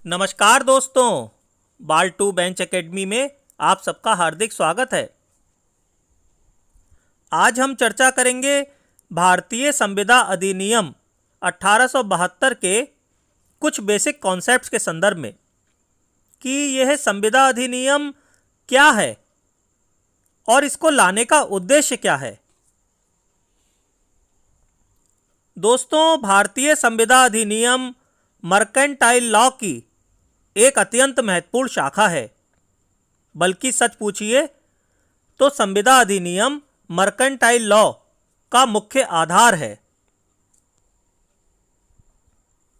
नमस्कार दोस्तों, बाल टू बेंच एकेडमी में आप सबका हार्दिक स्वागत है। आज हम चर्चा करेंगे भारतीय संविदा अधिनियम 1872 के कुछ बेसिक कॉन्सेप्ट्स के संदर्भ में कि यह संविदा अधिनियम क्या है और इसको लाने का उद्देश्य क्या है। दोस्तों, भारतीय संविदा अधिनियम मर्केंटाइल लॉ की एक अत्यंत महत्वपूर्ण शाखा है। बल्कि सच पूछिए तो संविदा अधिनियम मर्केंटाइल लॉ का मुख्य आधार है।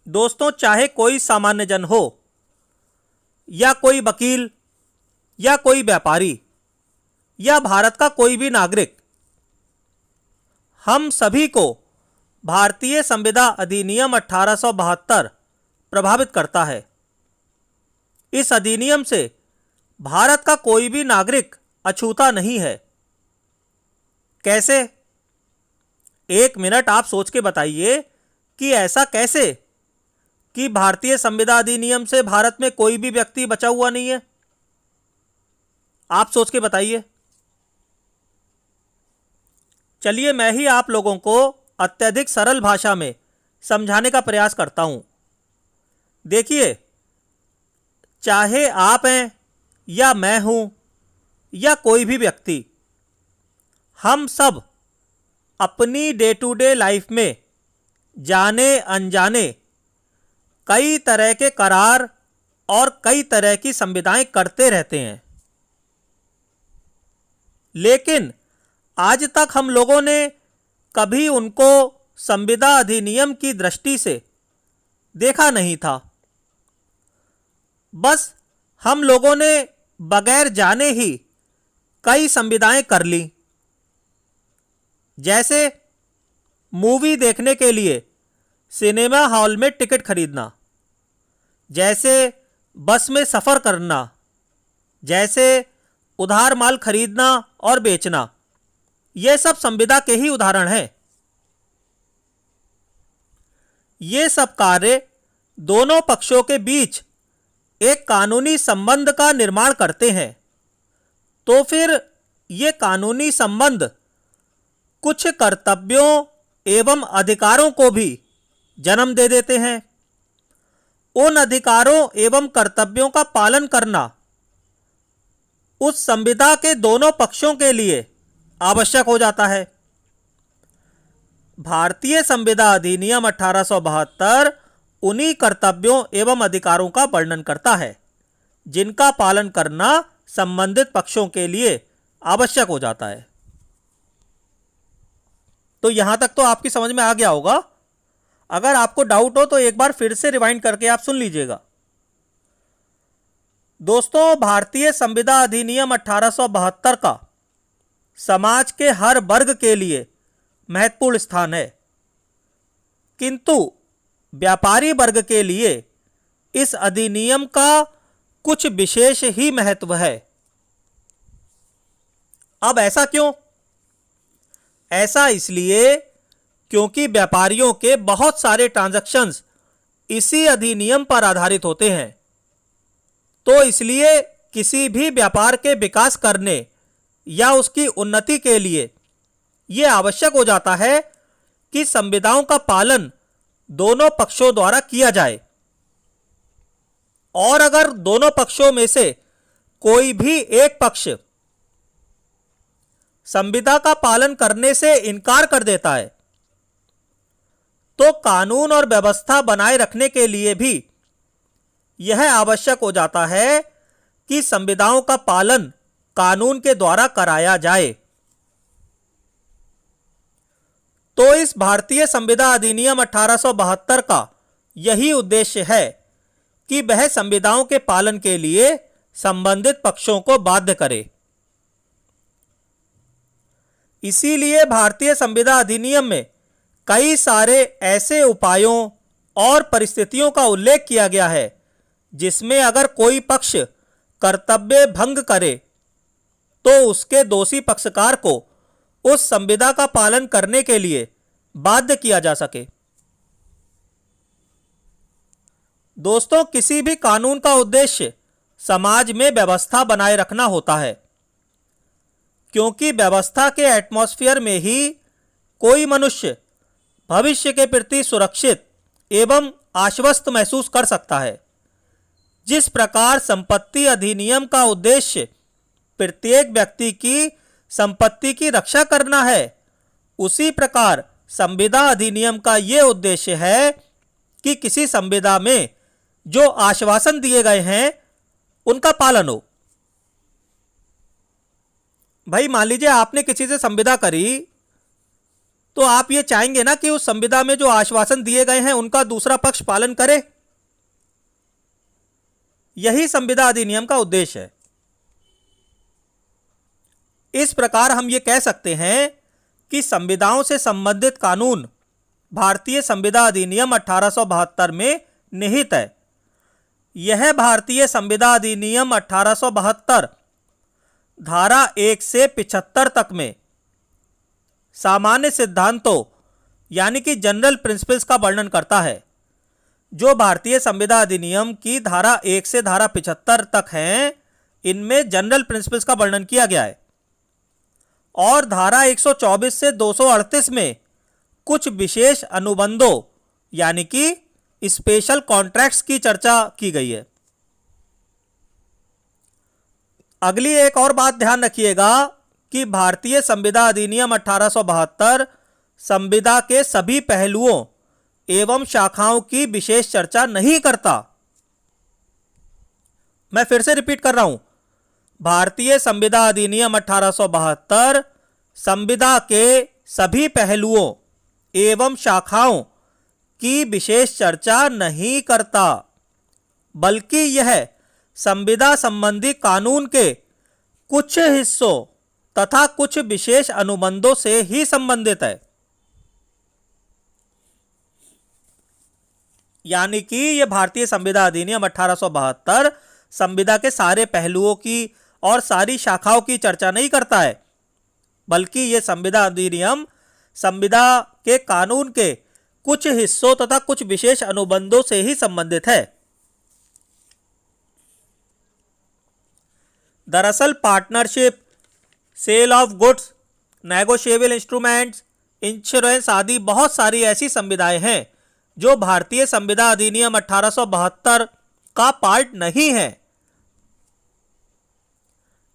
दोस्तों, चाहे कोई सामान्य जन हो या कोई वकील या कोई व्यापारी या भारत का कोई भी नागरिक, हम सभी को भारतीय संविदा अधिनियम 1872 प्रभावित करता है। इस अधिनियम से भारत का कोई भी नागरिक अछूता नहीं है। कैसे? एक मिनट आप सोच के बताइए कि ऐसा कैसे कि भारतीय संविदा अधिनियम से भारत में कोई भी व्यक्ति बचा हुआ नहीं है। आप सोच के बताइए। चलिए मैं ही आप लोगों को अत्यधिक सरल भाषा में समझाने का प्रयास करता हूं। देखिए, चाहे आप हैं या मैं हूं या कोई भी व्यक्ति, हम सब अपनी डे टू डे लाइफ में जाने अनजाने कई तरह के करार और कई तरह की संविदाएं करते रहते हैं। लेकिन आज तक हम लोगों ने कभी उनको संविदा अधिनियम की दृष्टि से देखा नहीं था। बस हम लोगों ने बगैर जाने ही कई संविदाएं कर ली। जैसे मूवी देखने के लिए सिनेमा हॉल में टिकट खरीदना, जैसे बस में सफ़र करना, जैसे उधार माल खरीदना और बेचना, ये सब संविदा के ही उदाहरण हैं। ये सब कार्य दोनों पक्षों के बीच एक कानूनी संबंध का निर्माण करते हैं। तो फिर ये कानूनी संबंध कुछ कर्तव्यों एवं अधिकारों को भी जन्म दे देते हैं। उन अधिकारों एवं कर्तव्यों का पालन करना उस संविदा के दोनों पक्षों के लिए आवश्यक हो जाता है। भारतीय संविदा अधिनियम 1872 उन्हीं कर्तव्यों एवं अधिकारों का वर्णन करता है जिनका पालन करना संबंधित पक्षों के लिए आवश्यक हो जाता है। तो यहां तक तो आपकी समझ में आ गया होगा। अगर आपको डाउट हो तो एक बार फिर से रिवाइंड करके आप सुन लीजिएगा। दोस्तों, भारतीय संविदा अधिनियम 1872 का समाज के हर वर्ग के लिए महत्वपूर्ण स्थान है, किंतु व्यापारी वर्ग के लिए इस अधिनियम का कुछ विशेष ही महत्व है। अब ऐसा क्यों? ऐसा इसलिए क्योंकि व्यापारियों के बहुत सारे ट्रांजैक्शंस इसी अधिनियम पर आधारित होते हैं। तो इसलिए किसी भी व्यापार के विकास करने या उसकी उन्नति के लिए यह आवश्यक हो जाता है कि संविदाओं का पालन दोनों पक्षों द्वारा किया जाए। और अगर दोनों पक्षों में से कोई भी एक पक्ष संविदा का पालन करने से इनकार कर देता है तो कानून और व्यवस्था बनाए रखने के लिए भी यह आवश्यक हो जाता है कि संविदाओं का पालन कानून के द्वारा कराया जाए। तो इस भारतीय संविदा अधिनियम 1872 का यही उद्देश्य है कि वह संविदाओं के पालन के लिए संबंधित पक्षों को बाध्य करे। इसीलिए भारतीय संविदा अधिनियम में कई सारे ऐसे उपायों और परिस्थितियों का उल्लेख किया गया है जिसमें अगर कोई पक्ष कर्तव्य भंग करे तो उसके दोषी पक्षकार को उस संविदा का पालन करने के लिए बाध्य किया जा सके। दोस्तों, किसी भी कानून का उद्देश्य समाज में व्यवस्था बनाए रखना होता है, क्योंकि व्यवस्था के एटमॉस्फेयर में ही कोई मनुष्य भविष्य के प्रति सुरक्षित एवं आश्वस्त महसूस कर सकता है। जिस प्रकार संपत्ति अधिनियम का उद्देश्य प्रत्येक व्यक्ति की संपत्ति की रक्षा करना है, उसी प्रकार संविदा अधिनियम का ये उद्देश्य है कि किसी संविदा में जो आश्वासन दिए गए हैं उनका पालन हो। भाई, मान लीजिए आपने किसी से संविदा करी, तो आप ये चाहेंगे ना कि उस संविदा में जो आश्वासन दिए गए हैं उनका दूसरा पक्ष पालन करे। यही संविदा अधिनियम का उद्देश्य है। इस प्रकार हम ये कह सकते हैं कि संविदाओं से संबंधित कानून भारतीय संविदा अधिनियम 1872 में निहित है। यह भारतीय संविदा अधिनियम 1872 धारा 1 से 75 तक में सामान्य सिद्धांतों यानी कि जनरल प्रिंसिपल्स का वर्णन करता है। जो भारतीय संविदा अधिनियम की धारा 1 से धारा 75 तक हैं, इनमें जनरल प्रिंसिपल्स का वर्णन किया गया है। और धारा 124 से 238 में कुछ विशेष अनुबंधों यानी कि स्पेशल कॉन्ट्रैक्ट्स की चर्चा की गई है। अगली एक और बात ध्यान रखिएगा कि भारतीय संविदा अधिनियम 1872 संविदा के सभी पहलुओं एवं शाखाओं की विशेष चर्चा नहीं करता। मैं फिर से रिपीट कर रहा हूं, भारतीय संविदा अधिनियम 1872 संविदा के सभी पहलुओं एवं शाखाओं की विशेष चर्चा नहीं करता, बल्कि यह संविदा संबंधी कानून के कुछ हिस्सों तथा कुछ विशेष अनुबंधों से ही संबंधित है। यानी कि यह भारतीय संविदा अधिनियम 1872 संविदा के सारे पहलुओं की और सारी शाखाओं की चर्चा नहीं करता है, बल्कि यह संविदा अधिनियम संविदा के कानून के कुछ हिस्सों तथा कुछ विशेष अनुबंधों से ही संबंधित है। दरअसल partnership, sale of goods, negotiable instruments, insurance आदि बहुत सारी ऐसी संविदाएं हैं जो भारतीय संविदा अधिनियम 1872 का पार्ट नहीं है।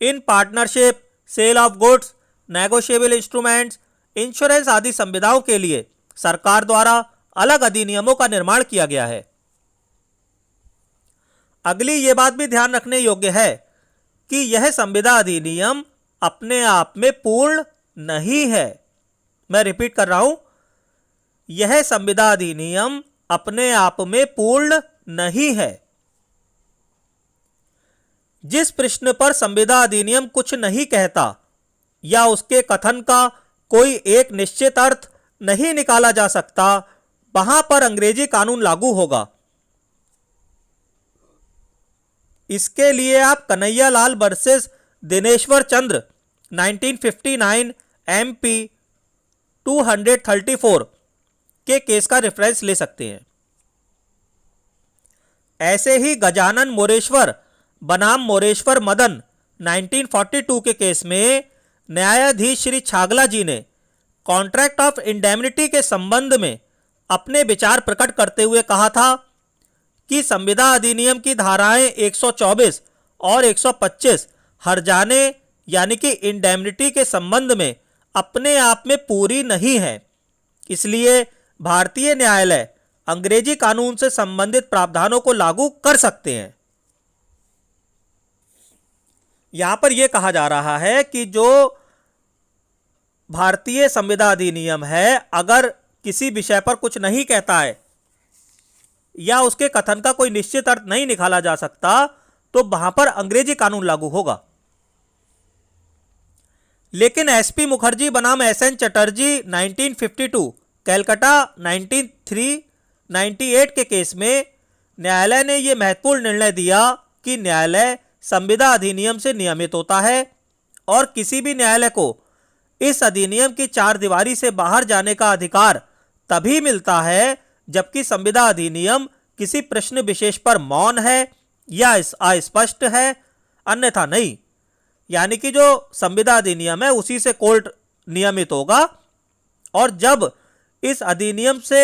इन partnership, sale of goods, negotiable instruments, insurance आदि संविदाओं के लिए सरकार द्वारा अलग अधिनियमों का निर्माण किया गया है। अगली ये बात भी ध्यान रखने योग्य है कि यह संविदा अधिनियम अपने आप में पूर्ण नहीं है। मैं रिपीट कर रहा हूं, यह संविदा अधिनियम अपने आप में पूर्ण नहीं है। जिस प्रश्न पर संविदा अधिनियम कुछ नहीं कहता या उसके कथन का कोई एक निश्चित अर्थ नहीं निकाला जा सकता, वहां पर अंग्रेजी कानून लागू होगा। इसके लिए आप कन्हैया लाल वर्सेस दिनेश्वर चंद्र 1959 MP 234 के केस का रेफरेंस ले सकते हैं। ऐसे ही गजानन मोरेश्वर बनाम मोरेश्वर मदन 1942 के केस में न्यायाधीश श्री छागला जी ने कॉन्ट्रैक्ट ऑफ इंडेमनिटी के संबंध में अपने विचार प्रकट करते हुए कहा था कि संविदा अधिनियम की धाराएं 124 और 125 हर्जाने यानी कि इंडेमनिटी के संबंध में अपने आप में पूरी नहीं है, इसलिए भारतीय न्यायालय अंग्रेजी कानून से संबंधित प्रावधानों को लागू कर सकते हैं। यहां पर यह कहा जा रहा है कि जो भारतीय संविदा अधिनियम है, अगर किसी विषय पर कुछ नहीं कहता है या उसके कथन का कोई निश्चित अर्थ नहीं निकाला जा सकता, तो वहां पर अंग्रेजी कानून लागू होगा। लेकिन एसपी मुखर्जी बनाम एसएन चटर्जी 1952, कैलकाटा 1998 के केस में न्यायालय ने यह महत्वपूर्ण निर्णय दिया कि न्यायालय संविदा अधिनियम से नियमित होता है और किसी भी न्यायालय को इस अधिनियम की चार दीवारी से बाहर जाने का अधिकार तभी मिलता है जबकि संविदा अधिनियम किसी प्रश्न विशेष पर मौन है या अस्पष्ट है, अन्यथा नहीं। यानी कि जो संविदा अधिनियम है उसी से कोर्ट नियमित होगा, और जब इस अधिनियम से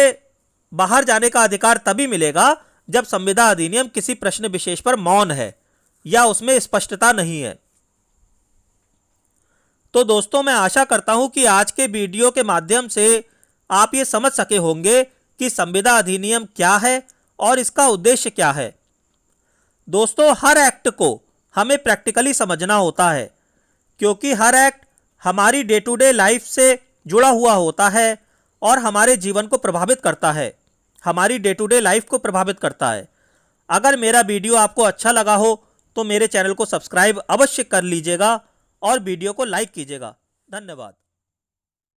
बाहर जाने का अधिकार तभी मिलेगा जब संविदा अधिनियम किसी प्रश्न विशेष पर मौन है या उसमें स्पष्टता नहीं है। तो दोस्तों, मैं आशा करता हूं कि आज के वीडियो के माध्यम से आप ये समझ सके होंगे कि संविदा अधिनियम क्या है और इसका उद्देश्य क्या है। दोस्तों, हर एक्ट को हमें प्रैक्टिकली समझना होता है, क्योंकि हर एक्ट हमारी डे टू डे लाइफ से जुड़ा हुआ होता है और हमारे जीवन को प्रभावित करता है, हमारी डे टू डे लाइफ को प्रभावित करता है। अगर मेरा वीडियो आपको अच्छा लगा हो तो मेरे चैनल को सब्सक्राइब अवश्य कर लीजिएगा और वीडियो को लाइक कीजिएगा। धन्यवाद।